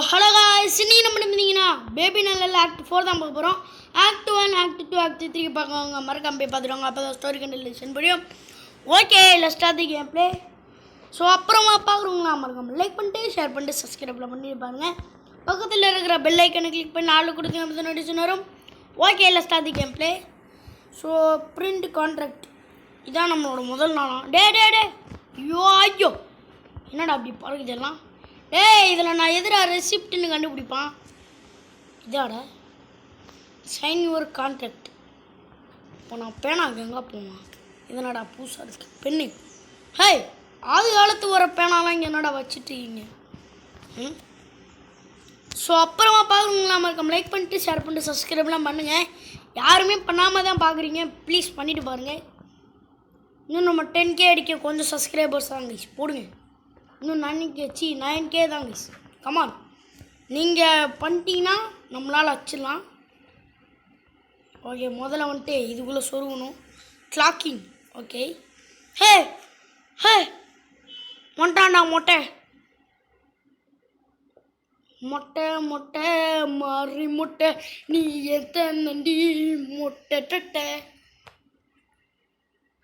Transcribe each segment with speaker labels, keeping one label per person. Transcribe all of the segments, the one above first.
Speaker 1: Hello guys, இன்னைக்கு நம்ம பார்த்தீங்கன்னா பேபி நல்ல ஆக்ட் 4 தான் பார்க்க போகிறோம். ஆக்ட் 1, ஆக்ட் 2, ஆக்ட் 3 பார்க்கவங்க மறக்காம போய் பார்த்துருவாங்க. அப்போ தான் ஸ்டோரி கண்டிஷன் புரியும். Okay, let's start the game play. So அப்புறமா பார்க்குறவங்களா மறக்காம லைக் பண்ணிட்டு ஷேர் பண்ணிட்டு சப்ஸ்கிரைப்ல பண்ணி பாருங்கள். பக்கத்தில் இருக்கிற பெல் ஐக்கனை கிளிக் பண்ணி ஆளு கொடுத்தீங்க அப்போ நோட்டிஃபிகேஷன் வரும். Okay, let's start the game play. So print contract இதான் நம்மளோட முதல் நாளாம். டே ஐயோ என்னடா அப்படி பழகுதெல்லாம். இதில் நான் எதிராக ரெசிப்ட்னு கண்டுபிடிப்பான். இதாடா சைன் யுவர் கான்ட்ராக்ட். இப்போ நான் பேனாக்கு எங்கே போவான்? இதனடா புதுசாக இருக்கு பெண்ணு. ஆதி காலத்து வர பேனாலாம் இங்கே என்னடா வச்சுட்டீங்க? ஸோ அப்புறமா பார்க்குறீங்களா மறக்காம லைக் பண்ணிட்டு ஷேர் பண்ணிட்டு சப்ஸ்கிரைப்லாம் பண்ணுங்கள். யாருமே பண்ணாமல் தான் பார்க்குறீங்க, ப்ளீஸ் பண்ணிவிட்டு பாருங்கள். இன்னும் நம்ம 10K அடிக்க கொஞ்சம் சப்ஸ்கிரைபர்ஸ் தான் கைஸ் போடுங்க. இன்னும் 9K தான் கைஸ். கமான், நீங்கள் பண்ணிட்டீங்கன்னா நம்மளால் வச்சிடலாம். ஓகே, முதல்ல வந்துட்டு இதுக்குள்ளே சொருகணும். கிளாக்கிங். ஓகே, ஹே மொட்டாண்டா மொட்டை மாறி மொட்டை நீ எத்தனண்டி மொட்டை டட்டை.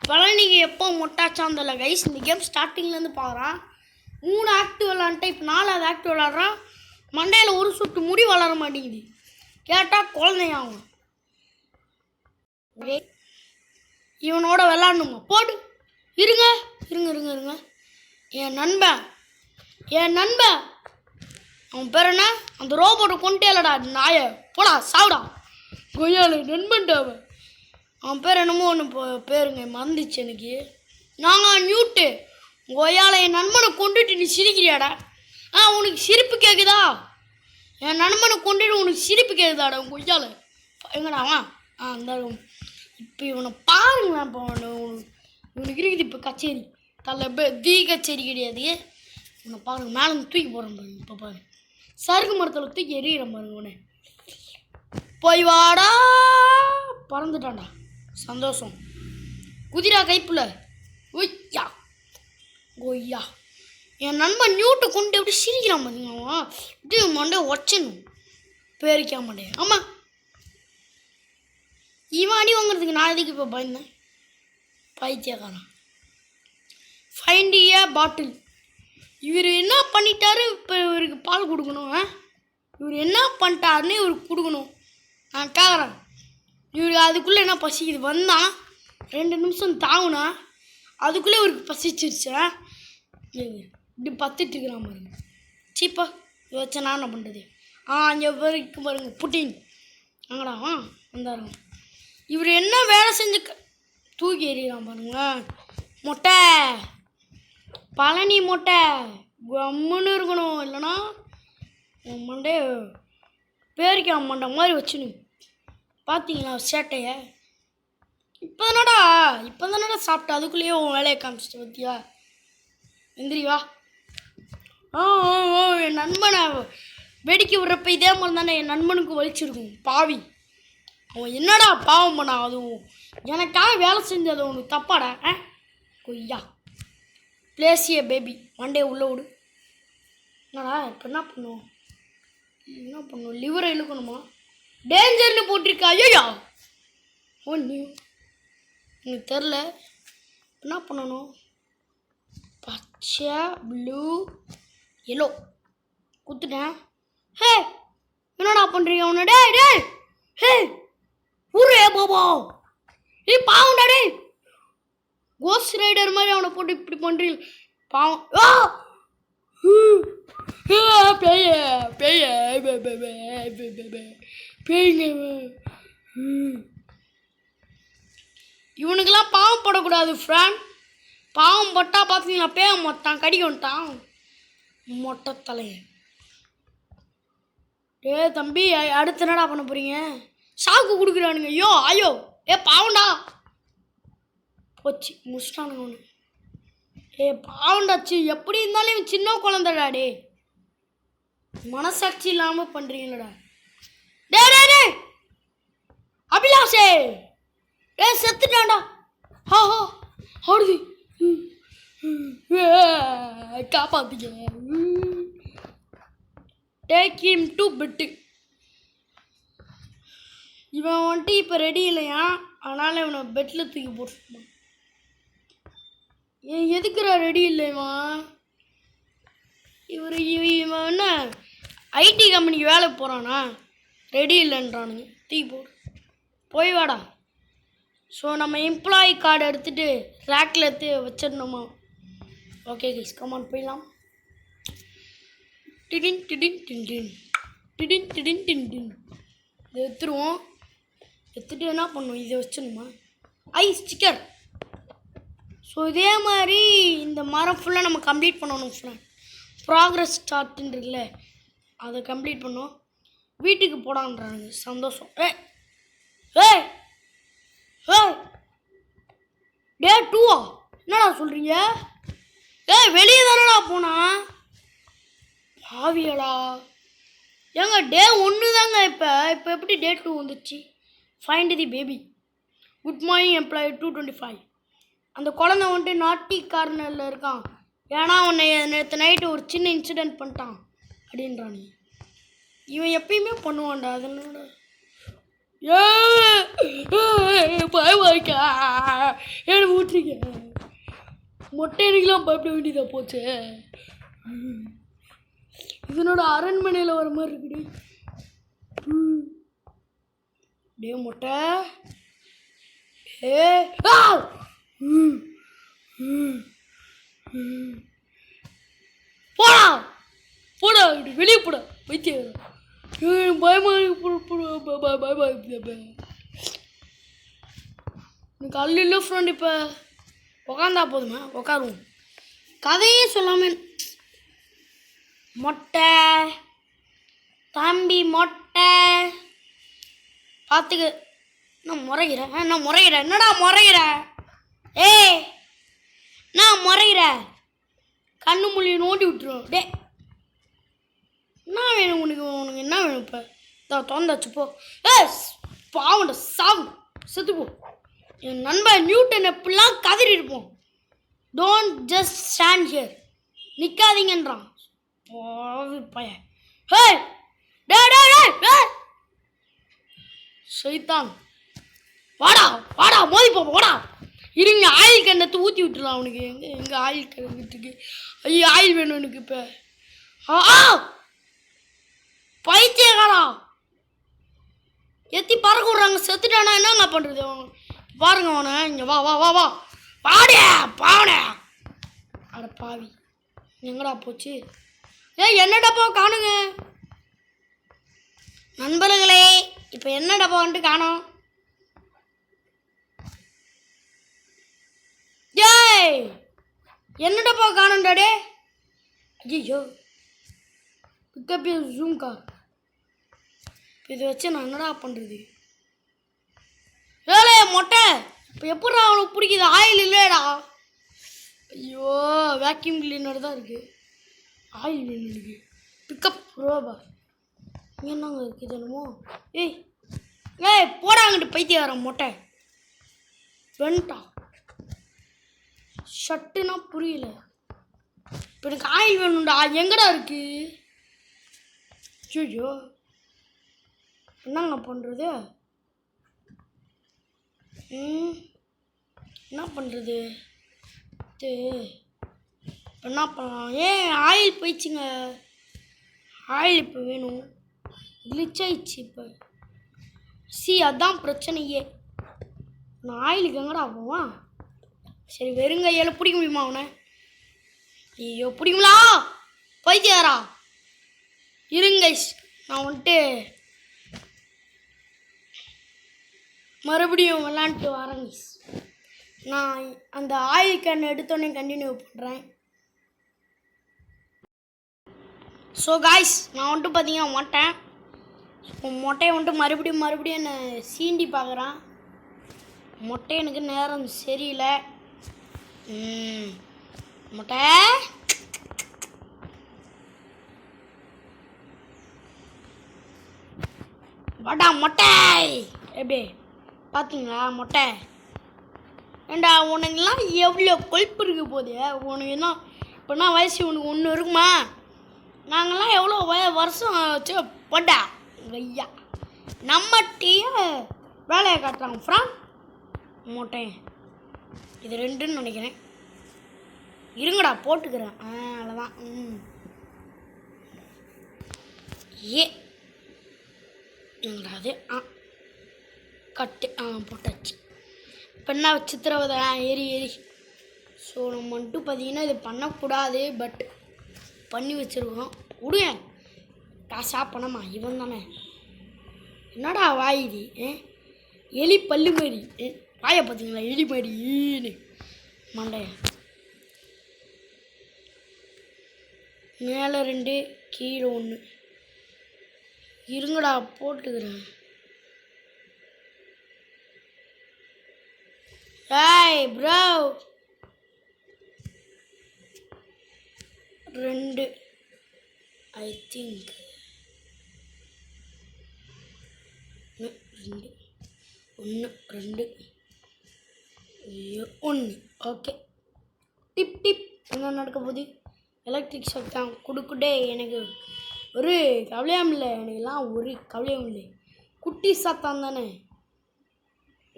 Speaker 1: பழனிக்கு எப்போ மொட்டாச்சாந்தல கைஸ். இந்த கேம் ஸ்டார்டிங்லேருந்து பார்க்குறான். 3 ஆக்டிவ் விளாண்டுட்டு இப்போ 4வது ஆக்டிவ் விளாட்றான். மண்டையில் ஒரு சுட்டு முடி வளர மாட்டேங்குது. கேட்டால் குழந்தையாகும். இவனோட விளாடணுமா? போடு. இருங்க. என் நண்பன் அவன் பேர் என்ன? அந்த ரோபோட்டை கொண்டே இல்லடா நாய. போடா சாவுடா கொய்யால நண்பன்டா அவன் பேர் என்னமோ ஒன்று பேருங்க மறந்துச்சு எனக்கு. நாங்கள் நியூட்டு கொய்யால என் நண்பனை கொண்டுட்டு நீ சிரிக்கிறியாடா? உனக்கு சிரிப்பு கேட்குதா? என் நண்பனை கொண்டுட்டு உனக்கு சிரிப்பு கேட்குதாடா கொய்யால? எங்கடாவா? அந்த இப்போ இவனை பாருங்களேன். இப்போ இவனுக்கு இருக்குது இப்போ கச்சேரி. தீ கச்சேரி கிடையாது. இவனை பாருங்க, மேலே தூக்கி போடுறேன் பாருங்க. இப்போ பாருங்க, சறுக்கு மரத்தில் தூக்கி எறிகிறேன் பாருங்க. உடனே போய் வாடா, பறந்துட்டான்டா. சந்தோஷம். குதிரா கைப்புல ஒய்யா கொய்யா. என் நண்பன் நியூட்டை கொண்டு எப்படி சிரிக்கிறான் பார்த்தீங்களா? இப்படி மண்டே ஒச்சணும் பேரிக்கா மாட்டே. ஆமாம், இவன் அடி வாங்குறதுக்கு நான் எதுக்கு இப்போ பயந்தேன்? பைத்தியக்காரன். ஃபைண்ட் ஏ பாட்டில். இவர் என்ன பண்ணிட்டாரு? இப்போ இவருக்கு பால் கொடுக்கணும். இவர் என்ன பண்ணிட்டாருன்னு இவருக்கு கொடுக்கணும். நான் கேட்குறேன். இவருக்கு அதுக்குள்ளே என்ன பசிக்குது? வந்தான் 2 நிமிஷம் தாங்குனா அதுக்குள்ளே இவருக்கு பசிச்சிருச்சு. இப்படி பத்துட்டு இருக்கிறான் பாருங்க. சீப்பா வச்சா நான் என்ன பண்ணுறது? அங்கே வரைக்கும் பாருங்க புட்டின். அங்கடா வந்தாருங்க. இவர் என்ன வேலை செஞ்சு தூக்கி எறிகிறான் பாருங்க. மொட்டை பழனி மொட்டை கம்முன்னு இருக்கணும். இல்லைன்னா மண்டே பேரிக்கா மண்டை மாதிரி வச்சுன்னு பார்த்தீங்களா சேட்டைய? இப்போ தானடா சாப்பிட்டா அதுக்குள்ளேயே உன் வேலையை காமிச்சிட்டு பார்த்தியா? எந்திரி வா. என் நண்பனை வெடிக்க விடுறப்ப இதே மாதிரி தானே என் நண்பனுக்கு வலிச்சிருக்கும் பாவி. அவன் என்னடா பாவம் பண்ணா? அதுவும் எனக்காக வேலை செஞ்சது உனக்கு தப்பாடா? கொய்யா பிளேசிய பேபி மண்டே உள்ளே விடு. என்னடா இப்போ என்ன பண்ணும்? லிவரை இழுக்கணுமா? டேஞ்சர்னு போட்டிருக்கா. ஐயா ஒன்று எனக்கு தெரில. என்ன பண்ணணும்? பச்சை ப்ளூ எல்லோ குத்துட்டேன். என்னடா பண்ணுறீங்க அவனை? ஊரே பாபா நீ பாவம்டா. கோஸ்ட் ரைடர் மாதிரி அவனை போட்டு இப்படி பண்ணுறீங்க பாவம். பேய்ங்க. இவனுக்கெல்லாம் பாவம் படக்கூடாது ஃப்ரெண்ட். பாவம் பட்டா பார்த்தீங்களா பேய மொத்தான் கடிக்க வந்துட்டான் மொட்டை தலைய. தம்பி அடுத்து என்னடா பண்ண போறீங்க? சாக்கு கொடுக்குறானுங்க. ஐயோ பாவண்டா போச்சு முடிச்சிட்டானுங்க ஒன்று. பாவண்டாச்சு. எப்படி இருந்தாலும் இவன் சின்ன குழந்தைடா. மனசாட்சி இல்லாமல் பண்ணுறீங்களடா. அபிலாஷே செத்துட்டான்டா. ஆடுது காப்பாத்திக்க. Take him to bed. இவன் வந்துட்டு இப்போ ரெடி இல்லையா, அதனால் இவனை பெட்டில் தூக்கி போட்டுருப்பான். எதுக்குறா ரெடி இல்லை இவன்? இவன் என்ன ஐடி கம்பெனிக்கு வேலைக்கு போகிறானா? ரெடி இல்லைன்றானுங்க. தூக்கி போடு, போய் வாடா. ஸோ நம்ம எம்ப்ளாயி கார்டு எடுத்துகிட்டு ரேக்கில் எடுத்து வச்சிடணுமா? ஓகே கைஸ், கமான் போயிடலாம். டிடின் டிடின் டின் டின் டிடின் டிடின் டின் டின். இதை எடுத்துருவோம். எடுத்துகிட்டு என்ன பண்ணுவோம், இதை வச்சிடணுமா? ஸ்டிக்கர். ஸோ இதே மாதிரி இந்த மரம் ஃபுல்லாக நம்ம கம்ப்ளீட் பண்ணணும் ஃப்ரெண்ட். ப்ராக்ரஸ் ஸ்டார்ட்ன்னு இருக்குல்ல, அதை கம்ப்ளீட் பண்ணோம். வீட்டுக்கு போடான்றாங்க. சந்தோஷம். ஏய் ஏய் ஏய் டே 2 என்னடா சொல்கிறீங்க? வெளியே தானடா போனா பாவியலா. ஏங்க டே 1 தாங்க. இப்போ எப்படி டே 2 வந்துச்சு? ஃபைண்ட் தி பேபி. Good morning employee 225. அந்த குழந்தை வந்துட்டு நாட்டி கார்னரில் இருக்கான். ஏன்னா அவனை நேற்று நைட்டு ஒரு சின்ன இன்சிடெண்ட் பண்ணிட்டான் அப்படின்றானு. இவன் எப்பயுமே பண்ணுவான்டா. அதனால பயமாக்கா எனக்கு ஊற்றுங்க. மொட்டை எனக்குலாம் பயப்பட வேண்டியதாக போச்சு. இதனோட அரண்மனையில் வர மாதிரி இருக்குடி. டே மொட்டை, போடா போடா, வெளியே போடா வைத்தியம். பயமா எனக்கு அல்ல ஃப்ரெண்ட். இப்போ உக்காந்தா போதுமா? உக்காருவோம். கதையே சொல்லாமல் மொட்டை தம்பி மொட்டை பார்த்துக்க. நான் முறைகிறேன். என்னடா முறைகிற? நான் முறைகிற கண்ணு மொழி நோண்டி விட்டுருவோம். டே என்ன வேணும் உனக்கு? என்ன வேணும்? இப்போ திறந்தாச்சு போ. பாவண்ட சாவு செத்துப்போ. என் நண்பன் நியூட்டன் எப்படிலாம் கதறி இருப்போம். டோன்ட் ஜஸ்ட் ஸ்டாண்ட் ஹியர், நிற்காதீங்கன்றான் பையன். சைத்தான், வாடா வாடா மோதிப்போ வாடா. இருங்க, ஆயில் கண்ணத்தை ஊற்றி விட்டுலாம் அவனுக்கு. எங்கே ஆயில் கண்ணுக்கு? ஐயோ ஆயில் வேணும் எனக்கு இப்போ. பைத்தியக்காரா, எத்தி பறக்க விட்றாங்க. செத்துட்டானா என்னங்க பண்ணுறது? பாருங்க அவனை. இங்கே வா வா வா வா பாடியா பாவனே. அட பாவி, எங்கடா போச்சு? என்ன டப்பா காணுங்க நண்பர்களே. இப்போ என்ன டப்பா வந்துட்டு காணோம்? என்ன டப்பா காணும்டாடே? ஐயோ, பிக்கப் ஜூம் கார். இதை வச்சு நான் என்னடா பண்ணுறது? மொட்டை இப்போ எப்படா அவனுக்கு பிடிக்குது? ஆயில் இல்லைடா. ஐயோ, வேக்யூம் கிளீனர் தான் இருக்குது. ஆயில் வேணும் எனக்கு. பிக்கப் ரோபா இங்கே என்னங்க இருக்குது என்னமோ? போடாங்கிட்டு பைத்தியாரம் மொட்டை வெண்டா. ஷட்டுனா புரியல. இப்போ எனக்கு ஆயில் வேணும்டா. எங்கடா இருக்கு? ஐயோ, என்னங்க பண்ணுறது? என்ன பண்ணுறது? என்ன பண்ணலாம்? ஆயில் போயிடுச்சுங்க. ஆயில் இப்போ வேணும். கிளிச் ஆயிடுச்சு இப்போ. அதான் பிரச்சனையே. நான் ஆயிலுக்கு எங்கடா போவான்? சரி, வெறுங்கையால் பிடிக்க முடியுமா அவனை? ஐயோ, பிடிக்குங்களா பைத்தியாரா? இருங்க, நான் வந்துட்டு மறுபடியும் விளாண்டுட்டு வரேங்க. நான் அந்த ஆயில் கேன் எடுத்தோடனே கண்டினியூ பண்ணுறேன். ஸோ காய்ஸ், நான் வந்துட்டு பார்த்தீங்கன்னா மொட்டையை வந்துட்டு மறுபடியும் என்னை சீண்டி பார்க்குறான். மொட்டை எனக்கு நேரம் சரியில்லை. மொட்டை வாடா மொட்டை. எப்படி பார்த்தீங்களா மொட்டை? ஏண்டா உனக்குலாம் எவ்வளோ கொழுப்பு இருக்க போதே? உனக்கு என்ன இப்போனா வயசு உனக்கு 1 இருக்குமா? நாங்கள்லாம் எவ்வளோ வருஷம் வச்சு போட்டா ஐயா நம்ம டீய வேலையை காட்டுறாங்க ஃப்ரான் மூட்டையன் இது 2ன்னு நினைக்கிறேன். இருங்கடா போட்டுக்கிறேன். அவ்வளோதான். ஏ எங்கடா அது கட்டு போட்டாச்சு. இப்போ என்ன சித்திரவதை ஏறி ஸோ நம்ம வந்துட்டு பார்த்தீங்கன்னா இது பண்ணக்கூடாது, பட் பண்ணி வச்சுருக்கோம். விடுங்க காசா பணமா இவன் தானே. என்னடா வாயுது எலி பல்லு மாதிரி வாயை பார்த்தீங்களா எலி மாதிரின்னு மண்டைய. மேலே 2 கீழே 1 இருங்கடா போட்டுக்கிறேன். ஏய் bro 2 I think 2 1 2 1 okay. Dip dip என்ன நடக்க போகுது? எலக்ட்ரிக் ஷாக் தான் கொடுக்குடே. எனக்கு ஒரு கவலையும் இல்லை, எனக்குலாம் ஒரு கவலையும் இல்லை. குட்டி சாத்தான் தானே.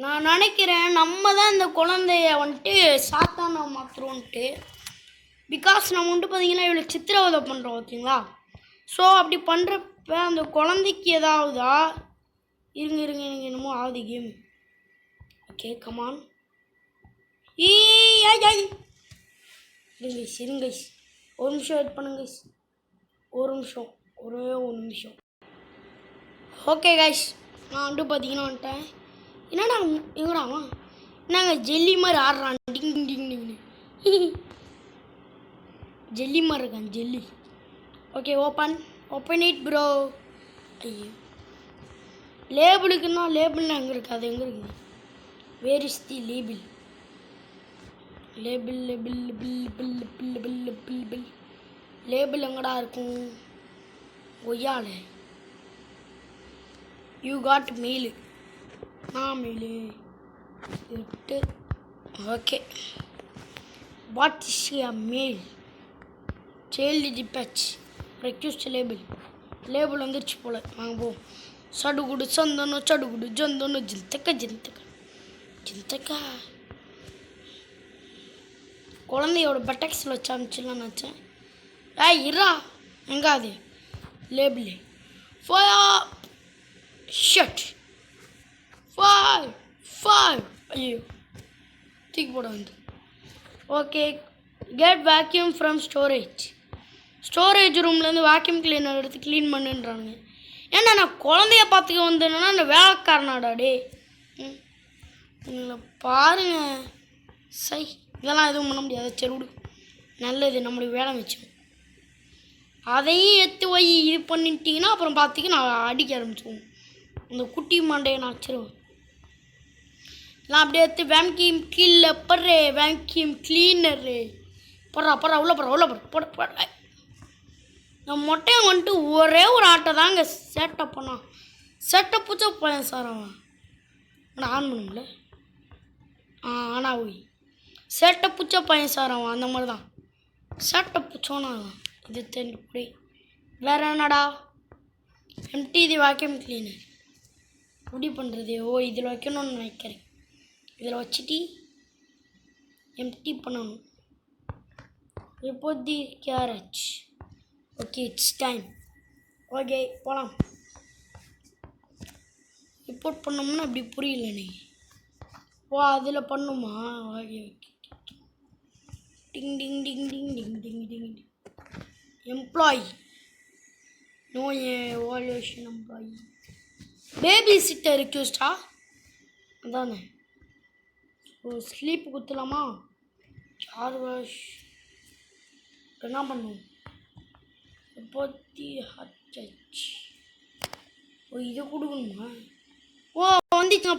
Speaker 1: நான் நினைக்கிறேன் நம்ம தான் இந்த குழந்தைய வந்துட்டு சாத்தான மாற்றுறோன்ட்டு. பிகாஸ் நம்ம வந்துட்டு பார்த்தீங்கன்னா இவ்வளோ சித்திரவதை பண்ணுறோம் ஓகேங்களா. ஸோ அப்படி பண்ணுறப்ப அந்த குழந்தைக்கு ஏதாவதா இருங்க எனக்கு என்னமோ ஆகுது கேம். Okay come on. இருங்க ஒரு நிமிஷம் வெயிட் பண்ணுங்க. ஒரு நிமிஷம் ஒரே 1 நிமிஷம். ஓகே கைஸ் நான் வந்துட்டு பார்த்தீங்கன்னா வந்துட்டேன். என்னடா எங்கடாமா நாங்கள் ஜெல்லி மாதிரி ஆடுறான் டிங் டிங் டிங்னு ஜெல்லி மாதிரி இருக்கான் jelly. Okay open it bro. ஐயோ லேபிளுக்குன்னா லேபிள்னா எங்கே இருக்குது? அது எங்கே இருக்குது? Where is the label? Label எங்கடா இருக்கும்? ஒய்யால யூ காட் மெயிலு. மெயிலு விட்டு okay. What is your mail? Child detach request label வந்துருச்சு போல். வாங்க போ. சடுகுடு சந்தனம் சடுகுடு ஜந்தனம் ஜிந்தக்கா குழந்தையோட பெட்டக்ஸில் வச்சு அனுப்பிச்சிடலாம் நினச்சேன். இருறா எங்கே அது லேபிள்? ஷட் 5 ஐயோ தூக்கி போட வந்து. Okay get vacuum from storage ரூம்லேருந்து வேக்யூம் கிளீனர் எடுத்து க்ளீன் பண்ணுன்றானுங்க. ஏன்னா நான் குழந்தைய பார்த்துக்க வந்தேன்னா அந்த வேலைக்காரனாடா டே. இல்லை பாருங்க சை இதெல்லாம் எதுவும் பண்ண முடியாது. சரி விடு நல்லது நம்மளுக்கு வேலை வச்சோம். அதையும் எடுத்து போய் இது பண்ணிட்டீங்கன்னா அப்புறம் பார்த்திங்க நான் அடிக்க ஆரம்பிச்சுவோம். அந்த குட்டி மண்டையை நான் வச்சிருவேன். நான் அப்படியே எடுத்து வேக்யூம் வேக்யூம் கிளீனரு போடுறா உள்ள போட. நான் மொட்டையை வந்துட்டு ஒரே ஒரு ஆட்டை தாங்க சேட்டப் பண்ணான். செட்டப் பூச்சா பையன் சார் அவன் ஆன் பண்ணும்ல. ஆனா ஓய் சேட்டப் பூச்சா பையன் சார் அவன் அந்த மாதிரி தான் சேட்டப் பூச்சோன்னா இது தெரிஞ்சு. வேற என்னடா எம்டி இது வேக்யூம் கிளீனர் முடி பண்ணுறது. இதில் வைக்கணும்னு நினைக்கிறேன். இதில் வச்சுட்டு எம்டி பண்ணணும். Report the garage. Okay it's time. Okay போகலாம். ரிப்போர்ட் பண்ணோம்னா அப்படி புரியல நீ. அதில் பண்ணுமா? Okay ding ding ding ding ding ding ding employee no evaluation employee babysitter ரிக்வெஸ்டா அதானே. ஸ்லீப் குத்துலாமா? சார் வாஷ் என்ன பண்ணும்? ஹச் இது கொடுக்கணுமா? வந்துச்சுங்க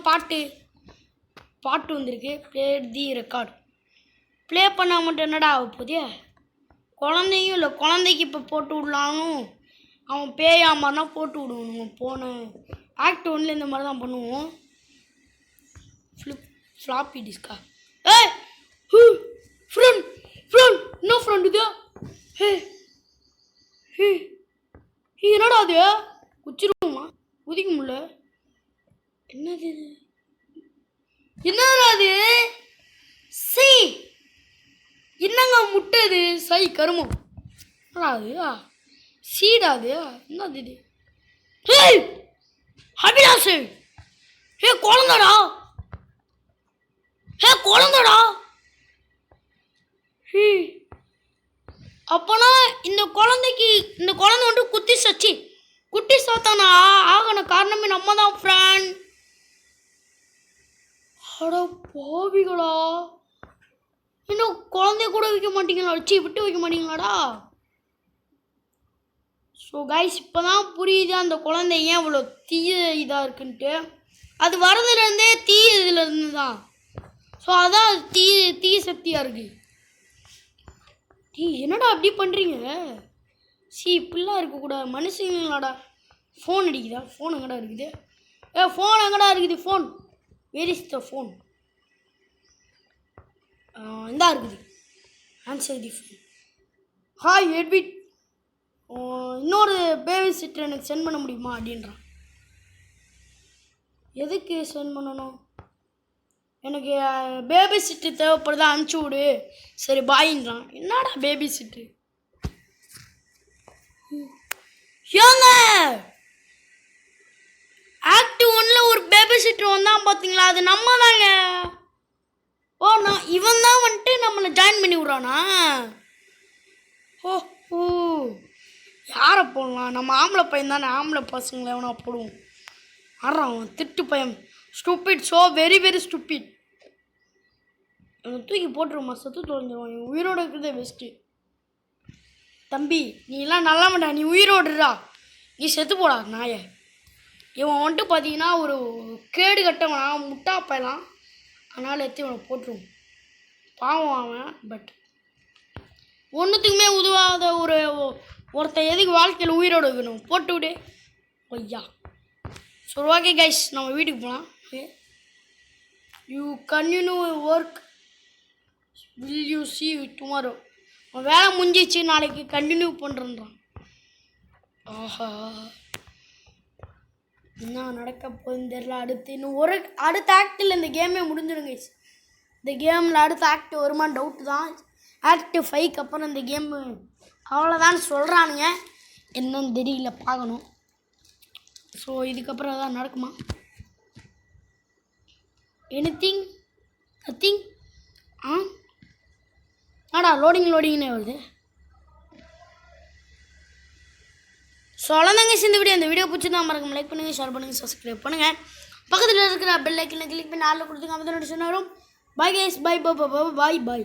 Speaker 1: பாட்டு வந்திருக்கு. Play the record. ப்ளே பண்ண மட்டும் என்னடா ஆக போதே? குழந்தையும் இல்லை குழந்தைக்கு இப்போ போட்டு விடலானும் அவன் பேயா மாதிரினா போட்டு விடுவோம். போன ஆக்ட் 1 இந்த மாதிரி தான் பண்ணுவோம். ஃப்ளாப்பி டிஸ்கா ஃப்ரெண்ட் என்ன ஃப்ரெண்ட் இதா? ஹே என்னடா அது குச்சிருமா குதிக்க முடியல. என்னது இது? என்னடா அது? சி என்னங்க முட்டது சை கருமம். என்னடா அது? சீடா அது? என்னது இது? ஹே அபிலாஷ், ஹே குழந்தடா, ஹே குழந்தடா. ஹே அப்போனா இந்த குழந்தைக்கு இந்த குழந்தை வந்து குட்டி சாத்தானா ஆகன காரணமே நம்ம தான் ஃப்ரெண்ட். அட பாவிகளா, இன்னும் குழந்தைய கூட வைக்க மாட்டீங்களா? வச்சு விட்டு வைக்க மாட்டீங்களாடா? ஸோ கைஸ் இப்போ தான் புரியுது அந்த குழந்தை ஏன் இவ்வளோ தீய இதாக இருக்குன்ட்டு. அது வரதுலேருந்தே தீய இதுலேருந்து தான். ஸோ அதான் தீய சக்தியாக இருக்குது. என்னடா அப்படி பண்ணுறீங்க? இப்படிலாம் இருக்கக்கூடாது மனுஷங்களாடா. ஃபோன் அடிக்குதா? ஃபோன் எங்கடா இருக்குது? ஃபோன் எங்கடா இருக்குது? Phone where is the phone? இந்தா இருக்குது. Answer the phone. ஹாய் எட்விட், இன்னொரு பேபி சிட்டர் எனக்கு சென்ட் பண்ண முடியுமா அப்படின்றான். எதுக்கு சென்ட் பண்ணணும்? எனக்கு பேபி சிட்டர் தேவைப்படுதா, அனுப்பிச்சி விடு. சரி பாயின்றான். என்னடா பேபி சிட்டர்? ஏங்க ஆக்ட் 1ல ஒரு பேபி சிட்டர் வந்தான் பார்த்தீங்களா? அது நம்ம தாங்க. இவன் தான் வந்துட்டு நம்மளை ஜாயின் பண்ணி விட்றானா? ஓ யாரை போடலாம்? நம்ம ஆம்பளை பையன் தானே, ஆம்பளை பசங்களை எவனா போடுவோம். ஆடுறான் திட்டு பையன். Stupid, so very very stupid. தூக்கி போட்டுருமா, செத்து தொலைஞ்சிருவான். உயிரோடு இருக்கிறதே பெஸ்ட்டு. தம்பி நீலாம் நல்லா மாட்டா, நீ உயிரோடுறா, நீ செத்து போடா நாயை. இவன் வந்துட்டு பார்த்தீங்கன்னா ஒரு கேடு கட்டவனா, முட்டா பையலாம். அதனால் எடுத்து இவனை போட்டுருவோம். பாவம் அவன். பட் ஒன்றுத்துக்குமே உதவாத ஒருத்தன் எதுக்கு வாழ்க்கையில் உயிரோடு இருக்கணும்? போட்டு விடு ஐயா. சரி ஓகே கைஸ், நம்ம வீட்டுக்கு போகலாம். You continue work, will you see tomorrow. வேலை முடிஞ்சிச்சு, நாளைக்கு கண்டினியூ பண்ணுறேன்றான். ஆஹா என்ன நடக்க போகுதுன்னு தெரியல. அடுத்த ஆக்டில் இந்த கேமே முடிஞ்சிடும் கைஸ். இந்த கேமில் அடுத்த ஆக்ட் வருமானு டவுட்டு தான். ஆக்ட் 5க்கு அப்புறம் இந்த கேமு அவ்வளோதான் சொல்கிறானுங்க. என்னன்னு தெரியல, பார்க்கணும். ஸோ இதுக்கப்புறம் எதாவது நடக்குமா? Anything nothing. ஆடா லோடிங்னே வருது. சொல்லதாங்க இந்த வீடியோ பிடிச்சிருந்தா மறக்காம லைக் பண்ணுங்கள், ஷேர் பண்ணுங்கள், சப்ஸ்கிரைப் பண்ணுங்கள். பக்கத்தில் இருக்கிற பெல் ஐக்கனை கிளிக் பண்ணி ஆளில் கொடுத்துங்க. அப்போ தான் நோட்டிஃபிகேஷன் வரும். பாய் கைஸ், பாய் பாய் பாய் பாய்.